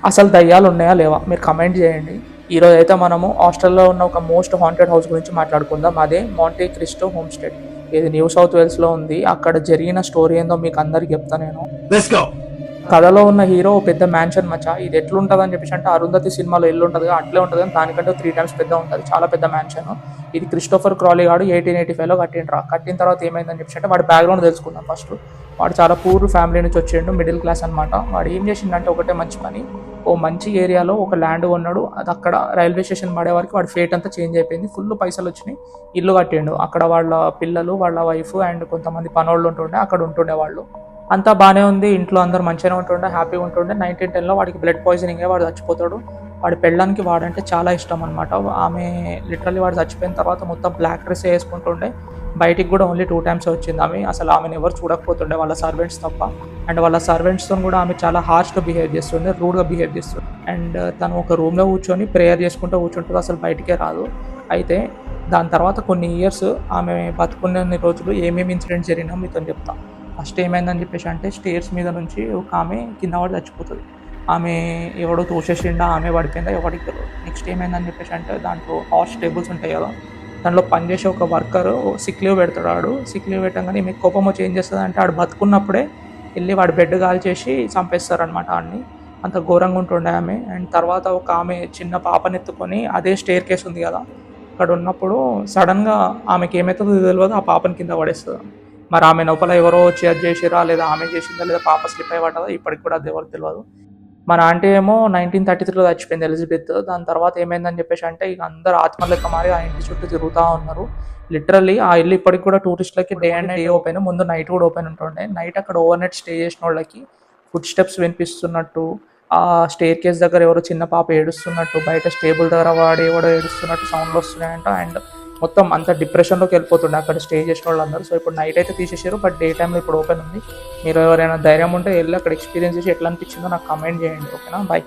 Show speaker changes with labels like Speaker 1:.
Speaker 1: అసలు దయ్యాలు ఉన్నాయా లేవా మీరు కమెంట్ చేయండి. ఈరోజు అయితే మనము హాస్టల్లో ఉన్న ఒక మోస్ట్ హాంటెడ్ హౌస్ గురించి మాట్లాడుకుందాం. అదే మాంటే క్రిస్టో హోమ్ స్టే. ఇది న్యూ సౌత్ వేల్స్లో ఉంది. అక్కడ జరిగిన స్టోరీ ఏందో మీకు అందరికి చెప్తా నేను. కథలో ఉన్న హీరో పెద్ద మ్యాన్షన్ మచ్చ. ఇది ఎట్లుంటుంది అని చెప్పేసి అంటే అరుంధతి సినిమాలో ఇల్లు ఉంటుంది అట్లే ఉంటుంది, కానీ దానికంటే 3 times పెద్ద ఉంటుంది. చాలా పెద్ద మ్యాన్షన్. ఇది క్రిస్టోఫర్ క్రాలీ గాడు 1885లో కట్టిండ్రా. కట్టిన తర్వాత ఏమైందని చెప్పేసి అంటే వాడి బ్యాక్గ్రౌండ్ తెలుసుకుందాం ఫస్ట్. వాడు చాలా పూర్ ఫ్యామిలీ నుంచి వచ్చిండు, మిడిల్ క్లాస్ అనమాట. వాడు ఏం చేసిండంటే ఒకటే మంచి పని, ఓ మంచి ఏరియాలో ఒక ల్యాండ్ కొన్నాడు. అది అక్కడ రైల్వే స్టేషన్ పడే వరకు వాడి ఫేట్ అంతా చేంజ్ అయిపోయింది. ఫుల్ పైసలు వచ్చినాయి, ఇల్లు కట్టిండు. అక్కడ వాళ్ళ పిల్లలు, వాళ్ళ వైఫ్ అండ్ కొంతమంది పనోళ్ళు ఉంటుండే, అక్కడ ఉంటుండే వాళ్ళు. అంతా బాగానే ఉంది, ఇంట్లో అందరు మంచిగానే ఉంటుండే, హ్యాపీగా ఉంటుండే. 1910లో వాడికి బ్లడ్ పాయిజనింగ్ వాడు చచ్చిపోతాడు. వాడి పెళ్ళానికి వాడంటే చాలా ఇష్టం అనమాట. ఆమె లిటరల్లీ వాడు చచ్చిపోయిన తర్వాత మొత్తం బ్లాక్ డ్రెస్ వేసుకుంటుండే. బయటికి కూడా ఓన్లీ 2 times వచ్చింది ఆమె. అసలు ఆమెను ఎవరు చూడకపోతుండే వాళ్ళ సర్వెంట్స్ తప్ప. అండ్ వాళ్ళ సర్వెంట్స్తో కూడా ఆమె చాలా హార్ష్గా బిహేవ్ చేస్తుండే, రూడ్గా బిహేవ్ చేస్తుండే. అండ్ తను ఒక రూమ్లో కూర్చొని ప్రేయర్ చేసుకుంటూ కూర్చుంటుంది, అసలు బయటికే రాదు. అయితే దాని తర్వాత కొన్ని ఇయర్స్ ఆమె బతుకున్న రోజులు ఏమేమి ఇన్సిడెంట్స్ జరిగినా మీతో చెప్తాను. ఫస్ట్ ఏమైందని చెప్పేసి అంటే స్టేర్స్ మీద నుంచి ఒక ఆమె కింద పడి చచ్చిపోతుంది. ఆమె ఎవడో తోసేసిండా, ఆమె పడిపోయిందా ఎవరికి తెలియదు. నెక్స్ట్ ఏమైందని చెప్పేసి అంటే దాంట్లో హార్స్ టేబుల్స్ ఉంటాయి కదా, దాంట్లో పనిచేసే ఒక వర్కర్ సిక్ లీవ్ పెడతాడు. ఆడు సిక్ లీవ్ పెట్టంగానే మీకు కోపం వచ్చి ఏం చేస్తుంది అంటే ఆడు బతుకున్నప్పుడే వెళ్ళి వాడి బెడ్ కాల్ చేసి చంపేస్తారనమాట ఆడిని. అంత ఘోరంగా ఉంటుండే ఆమె. అండ్ తర్వాత ఒక ఆమె చిన్న పాపని ఎత్తుకొని అదే స్టేర్ కేస్ ఉంది కదా అక్కడ ఉన్నప్పుడు సడన్గా ఆమెకి ఏమవుతుందో తెలియదు, ఆ పాపని కింద పడేస్తుంది. మరి ఆమె లోపల ఎవరో వచ్చి అది చేసిరా, లేదా ఆమె చేసిందా, లేదా పాప స్లిప్ అయి పడ్డదా, ఇప్పటికి కూడా అది ఎవరికి తెలియదు. మన ఆంటీ ఏమో 1933లో చచ్చిపోయింది, ఎలిజబెత్. దాని తర్వాత ఏమైందని చెప్పేసి అంటే ఇక అందరు ఆత్మ లెక్క మారి ఆ ఇంటి చుట్టూ తిరుగుతూ ఉన్నారు. లిటరల్లీ ఆ ఇల్లు ఇప్పటికి కూడా టూరిస్టులకి డే అండ్ నైట్ ఓపెన్, ముందు నైట్ కూడా ఓపెన్ ఉంటుండే. నైట్ అక్కడ ఓవర్ నైట్ స్టే చేసిన వాళ్ళకి ఫుడ్ స్టెప్స్ వినిపిస్తున్నట్టు, ఆ స్టేర్ కేస్ దగ్గర ఎవరో చిన్న పాప ఏడుస్తున్నట్టు, బయట స్టేబుల్ దగ్గర వాడు ఎవడో ఏడుస్తున్నట్టు సౌండ్లు వస్తున్నాయంట. అండ్ మొత్తం అంత డిప్రెషన్లోకి వెళ్ళిపోతుండే అక్కడ స్టే చేసిన వాళ్ళందరూ. సో ఇప్పుడు నైట్ అయితే తీసేసారు, బట్ డే టైంలో ఇప్పుడు ఓపెన్ ఉంది. మీరు ఎవరైనా ధైర్యం ఉంటే వెళ్ళి అక్కడ ఎక్స్పీరియన్స్ చేసి ఎట్లా అనిపించిందో నాకు కమెంట్ చేయండి, ఓకేనా? బాయ్.